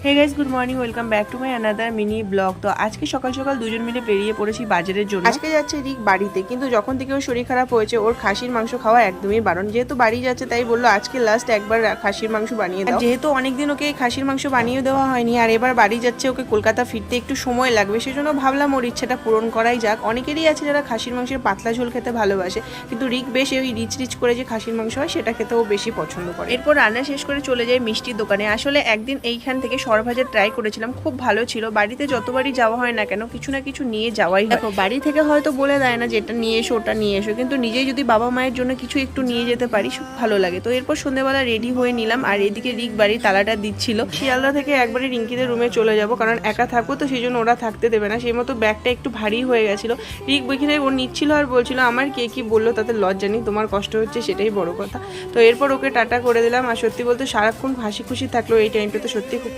Hey guys, good morning, welcome back to my another mini vlog. তো আজকে সকাল সকাল দুজন মিলে বেরিয়ে পড়েছি বাজারের জন্য। আজকে যাচ্ছে রিক বাড়িতে, কিন্তু যখন থেকে ওর শরীর খারাপ হয়েছে ওর খাসির মাংস খাওয়া একদমই বারণ। যেহেতু বাড়ি যাচ্ছে তাই বললো আজকে লাস্ট একবার খাসির মাংস বানিয়ে দাও। যেহেতু অনেকদিন ওকে খাসির মাংস বানিয়ে দেওয়া হয়নি আর এবার বাড়ি যাচ্ছে, ওকে কলকাতা ফিরতে একটু সময় লাগবে, সেজন্য ভাবলাম ওর ইচ্ছাটা পূরণ করাই যাক। অনেকেরই আছে যারা খাসির মাংসের পাতলা ঝোল খেতে ভালোবাসে, কিন্তু রিক বেশ ওই রিচ রিচ করে যে খাসির মাংস হয় সেটা খেতেও বেশি পছন্দ করে। এরপর রান্না শেষ করে চলে যায় মিষ্টির দোকানে। আসলে একদিন এইখান থেকে সরভাজা ট্রাই করেছিলাম, খুব ভালো ছিল। বাড়িতে যতবারই যাওয়া হয় না কেন কিছু না কিছু নিয়ে যাওয়াই হয়। দেখো, বাড়ি থেকে হয়তো বলে দেয় না যে এটা নিয়ে এসো ওটা নিয়ে এসো, কিন্তু নিজেই যদি বাবা মায়ের জন্য কিছু একটু নিয়ে যেতে পারি খুব ভালো লাগে। তো এরপর সন্ধ্যেবেলা রেডি হয়ে নিলাম, আর এদিকে রিক বাড়ির তালাটা দিচ্ছিল। শিয়ালদা থেকে একবারে রিঙ্কিদের রুমে চলে যাব, কারণ একা থাকবো তো সেই জন্য ওরা থাকতে দেবে না। সেই মতো ব্যাগটা একটু ভারী হয়ে গেছিল। রিক বইখানে ও নিচ্ছিল আর বলছিল আমার কে কি বললো তাতে লজ্জা নেই, তোমার কষ্ট হচ্ছে সেটাই বড় কথা। তো এরপর ওকে টাটা করে দিলাম। আর সত্যি বলতে সারাক্ষণ হাসি খুশি থাকলো এই টাইমটা তো সত্যি খুব